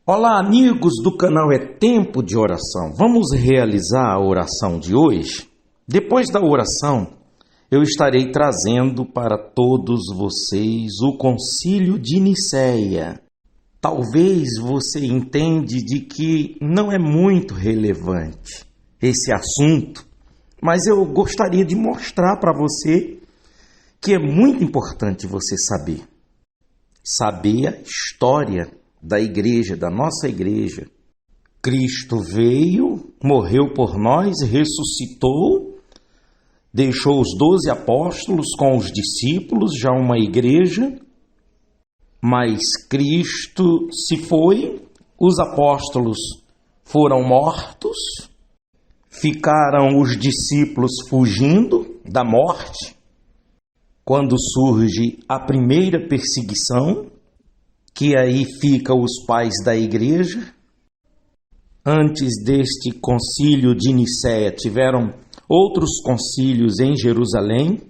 Olá, amigos do canal É Tempo de Oração. Vamos realizar a oração de hoje? Depois da oração, eu estarei trazendo para todos vocês o Concílio de Nicéia. Talvez você entenda de que não é muito relevante esse assunto, mas eu gostaria de mostrar para você que é muito importante você saber. Saber a história da igreja, da nossa igreja. Cristo veio, morreu por nós, ressuscitou, deixou os 12 apóstolos com os discípulos, já uma igreja, mas Cristo se foi, os apóstolos foram mortos, ficaram os discípulos fugindo da morte, quando surge a primeira perseguição, que aí fica os pais da igreja. Antes deste concílio de Nicéia, tiveram outros concílios em Jerusalém.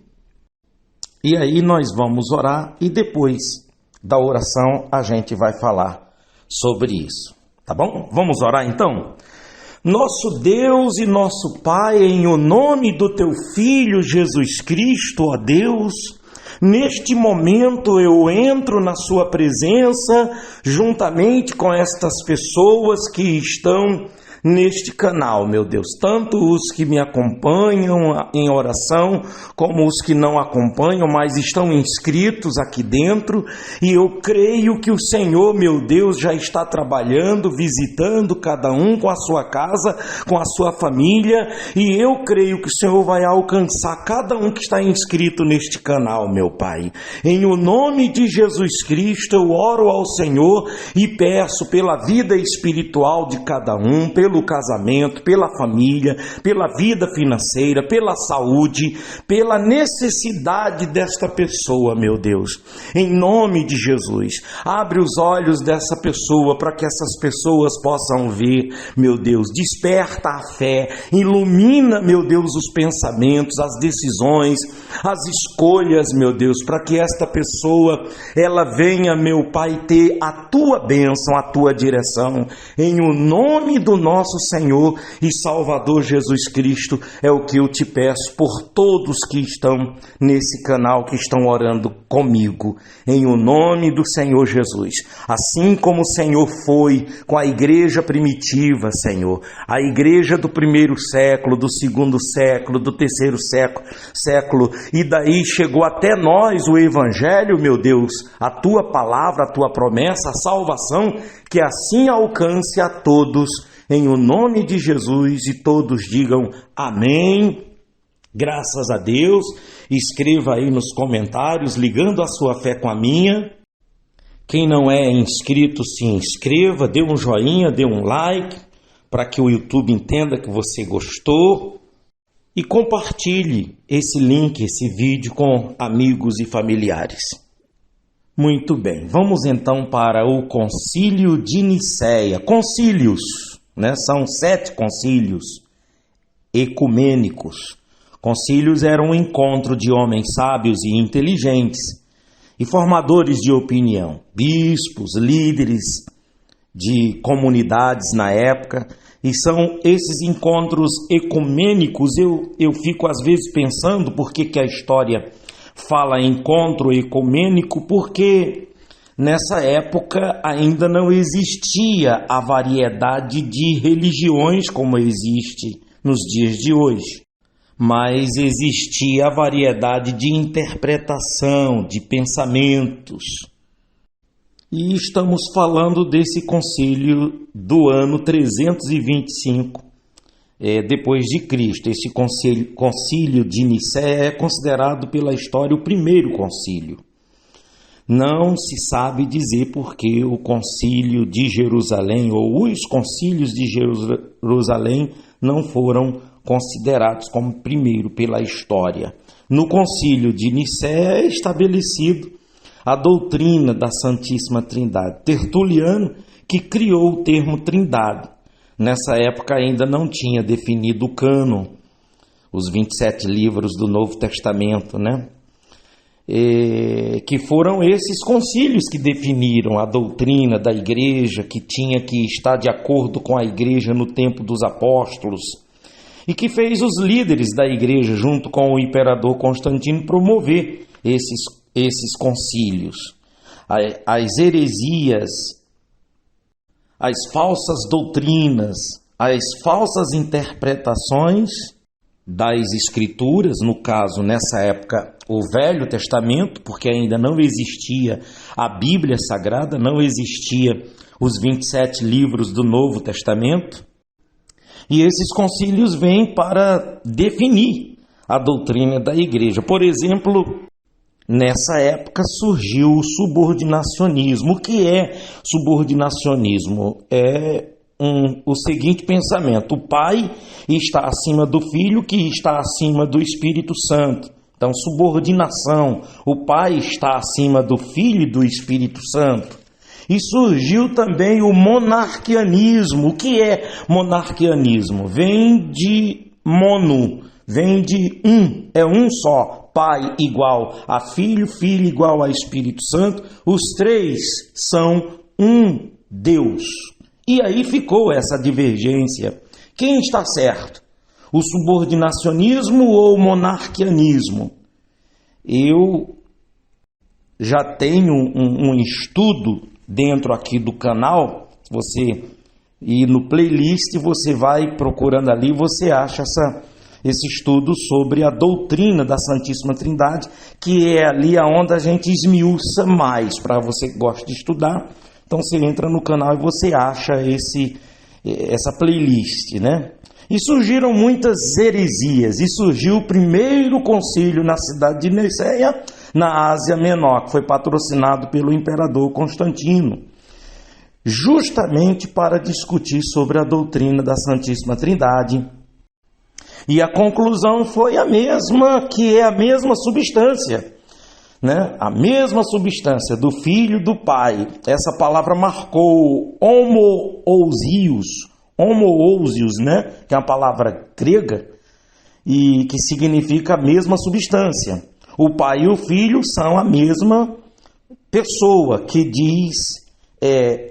E aí nós vamos orar e depois da oração a gente vai falar sobre isso, tá bom? Vamos orar então? Nosso Deus e nosso Pai, em o nome do Teu Filho Jesus Cristo, ó Deus, neste momento eu entro na Sua presença juntamente com estas pessoas que estão neste canal, meu Deus, tanto os que me acompanham em oração, como os que não acompanham, mas estão inscritos aqui dentro, e eu creio que o Senhor, meu Deus, já está trabalhando, visitando cada um com a sua casa, com a sua família, e eu creio que o Senhor vai alcançar cada um que está inscrito neste canal, meu Pai. Em o nome de Jesus Cristo, eu oro ao Senhor e peço pela vida espiritual de cada um, pelo casamento, pela família, pela vida financeira, pela saúde, pela necessidade desta pessoa, meu Deus. Em nome de Jesus, abre os olhos dessa pessoa para que essas pessoas possam ver, meu Deus, desperta a fé, ilumina, meu Deus, os pensamentos, as decisões, as escolhas, meu Deus, para que esta pessoa, ela venha, meu Pai, ter a Tua bênção, a Tua direção, em o nome do nosso Senhor e Salvador Jesus Cristo, é o que eu te peço por todos que estão nesse canal, que estão orando comigo, em o nome do Senhor Jesus. Assim como o Senhor foi com a igreja primitiva, Senhor, a igreja do primeiro século, do segundo século, do terceiro século, e daí chegou até nós o Evangelho, meu Deus, a Tua palavra, a Tua promessa, a salvação, que assim alcance a todos, em o nome de Jesus, e todos digam amém. Graças a Deus. Escreva aí nos comentários, ligando a sua fé com a minha. Quem não é inscrito, se inscreva, dê um joinha, dê um like, para que o YouTube entenda que você gostou. E compartilhe esse link, esse vídeo com amigos e familiares. Muito bem, vamos então para o Concílio de Nicéia. Concílios, né? São 7 concílios ecumênicos. Concílios eram um encontro de homens sábios e inteligentes e formadores de opinião, bispos, líderes de comunidades na época. E são esses encontros ecumênicos, eu fico às vezes pensando por que a história fala encontro ecumênico, porque nessa época ainda não existia a variedade de religiões como existe nos dias de hoje, mas existia a variedade de interpretação, de pensamentos. E estamos falando desse concílio do ano 325 depois de Cristo. Esse concílio de Nicéia é considerado pela história o primeiro concílio. Não se sabe dizer por que o concílio de Jerusalém ou os concílios de Jerusalém não foram considerados como primeiro pela história. No concílio de Nicéia é estabelecido a doutrina da Santíssima Trindade. Tertuliano que criou o termo Trindade. Nessa época ainda não tinha definido o cânon, os 27 livros do Novo Testamento, né? que foram esses concílios que definiram a doutrina da igreja, que tinha que estar de acordo com a igreja no tempo dos apóstolos, e que fez os líderes da igreja, junto com o imperador Constantino, promover esses concílios. As heresias, as falsas doutrinas, as falsas interpretações das Escrituras, no caso, nessa época, o Velho Testamento, porque ainda não existia a Bíblia Sagrada, não existia os 27 livros do Novo Testamento, e esses concílios vêm para definir a doutrina da igreja. Por exemplo, nessa época surgiu o subordinacionismo. O que é subordinacionismo? É o seguinte pensamento: o Pai está acima do Filho, que está acima do Espírito Santo. Então, subordinação. O Pai está acima do Filho e do Espírito Santo. E surgiu também o monarquianismo. O que é monarquianismo? Vem de mono, vem de é um só. Pai igual a Filho, Filho igual a Espírito Santo. Os três são um Deus. E aí ficou essa divergência. Quem está certo? O subordinacionismo ou o monarquianismo? Eu já tenho um estudo dentro aqui do canal. Você ir no playlist, você vai procurando ali, você acha esse estudo sobre a doutrina da Santíssima Trindade, que é ali onde a gente esmiuça mais. Para você que gosta de estudar, então você entra no canal e você acha essa playlist, né? E surgiram muitas heresias, e surgiu o primeiro concílio na cidade de Niceia, na Ásia Menor, que foi patrocinado pelo imperador Constantino, justamente para discutir sobre a doutrina da Santíssima Trindade. E a conclusão foi a mesma, que é a mesma substância, né? A mesma substância do Filho e do Pai. Essa palavra marcou homoousios, né? Que é uma palavra grega e que significa a mesma substância. O Pai e o Filho são a mesma pessoa, que diz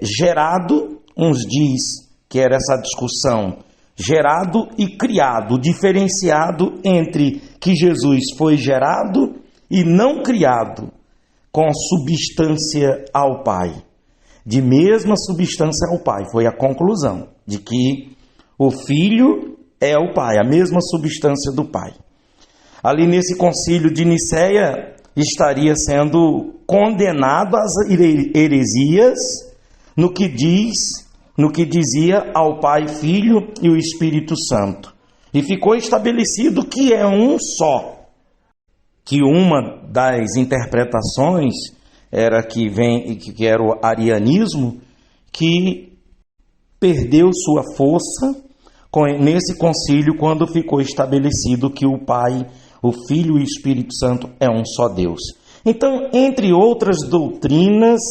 gerado, uns diz que era essa discussão, gerado e criado, diferenciado entre que Jesus foi gerado e não criado, com substância ao Pai, de mesma substância ao Pai. Foi a conclusão de que o Filho é o Pai, a mesma substância do Pai. Ali nesse concílio de Niceia estaria sendo condenado às heresias no que dizia ao Pai, Filho e o Espírito Santo. E ficou estabelecido que é um só. Que uma das interpretações era que era o arianismo, que perdeu sua força nesse concílio, quando ficou estabelecido que o Pai, o Filho e o Espírito Santo é um só Deus. Então, entre outras doutrinas,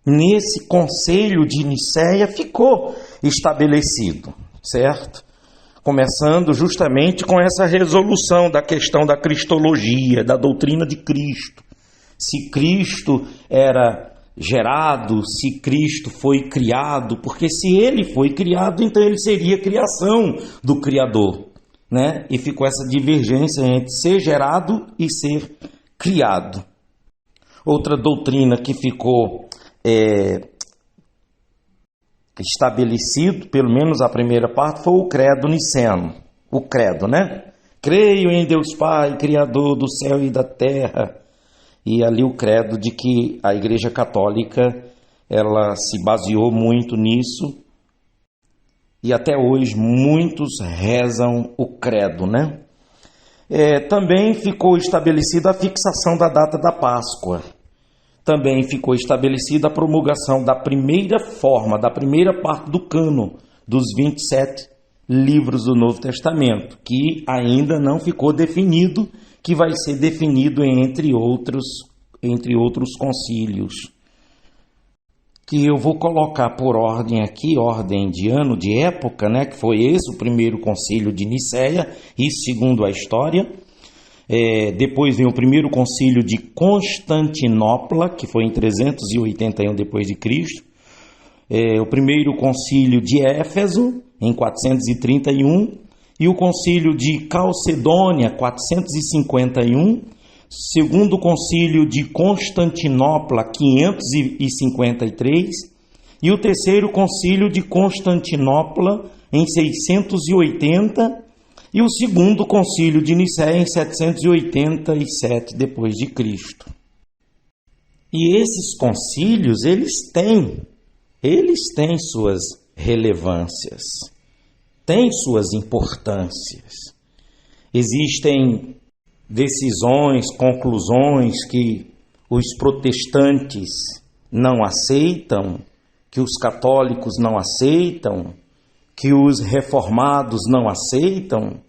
nesse concílio de Niceia ficou estabelecido, certo? Começando justamente com essa resolução da questão da cristologia, da doutrina de Cristo. Se Cristo era gerado, se Cristo foi criado, porque se ele foi criado, então ele seria criação do Criador, né? E ficou essa divergência entre ser gerado e ser criado. Outra doutrina que ficou estabelecido, pelo menos a primeira parte, foi o credo niceno. O credo, né? Creio em Deus Pai, Criador do céu e da terra. E ali o credo de que a Igreja Católica, ela se baseou muito nisso. E até hoje muitos rezam o credo, né? Também ficou estabelecida a fixação da data da Páscoa. Também ficou estabelecida a promulgação da primeira parte do cânon, dos 27 livros do Novo Testamento, que ainda não ficou definido, que vai ser definido entre outros concílios, que eu vou colocar por ordem aqui, ordem de ano, de época, né, que foi esse o primeiro concílio de Niceia, e segundo a história. Depois vem o primeiro concílio de Constantinopla, que foi em 381 depois de Cristo. O primeiro concílio de Éfeso, em 431, e o concílio de Calcedônia, 451, segundo concílio de Constantinopla, 553, e o terceiro concílio de Constantinopla, em 680, e o segundo concílio de Nicéia, em 787 depois de Cristo. E esses concílios, eles têm suas relevâncias, têm suas importâncias. Existem decisões, conclusões que os protestantes não aceitam, que os católicos não aceitam, que os reformados não aceitam.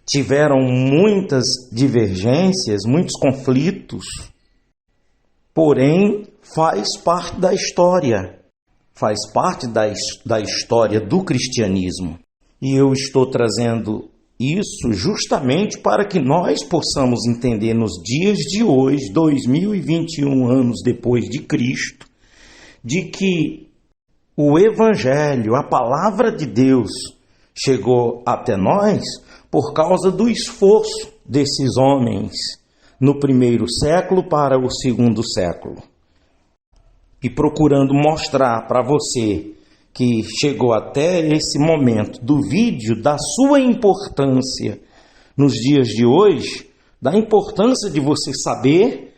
Tiveram muitas divergências, muitos conflitos, porém faz parte da história, faz parte da história do cristianismo. E eu estou trazendo isso justamente para que nós possamos entender nos dias de hoje, 2021 anos depois de Cristo, de que o Evangelho, a palavra de Deus, chegou até nós por causa do esforço desses homens no primeiro século para o segundo século. E procurando mostrar para você que chegou até esse momento do vídeo da sua importância nos dias de hoje, da importância de você saber,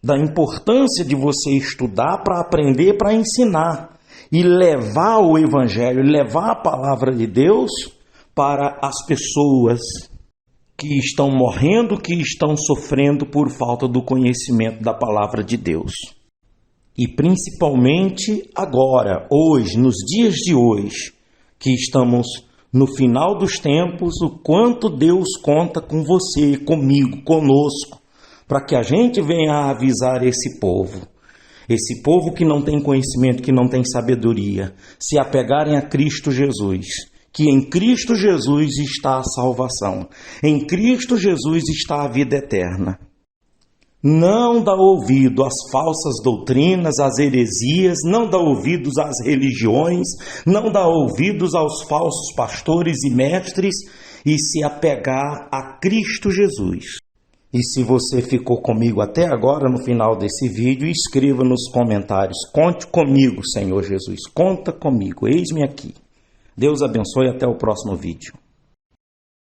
da importância de você estudar para aprender, para ensinar e levar o Evangelho, levar a palavra de Deus para as pessoas que estão morrendo, que estão sofrendo por falta do conhecimento da palavra de Deus. E principalmente agora, hoje, nos dias de hoje, que estamos no final dos tempos, o quanto Deus conta com você, comigo, conosco, para que a gente venha a avisar esse povo que não tem conhecimento, que não tem sabedoria, se apegarem a Cristo Jesus, que em Cristo Jesus está a salvação, em Cristo Jesus está a vida eterna. Não dá ouvido às falsas doutrinas, às heresias, não dá ouvidos às religiões, não dá ouvidos aos falsos pastores e mestres, e se apegar a Cristo Jesus. E se você ficou comigo até agora no final desse vídeo, escreva nos comentários: conte comigo, Senhor Jesus, conta comigo, eis-me aqui. Deus abençoe, até o próximo vídeo.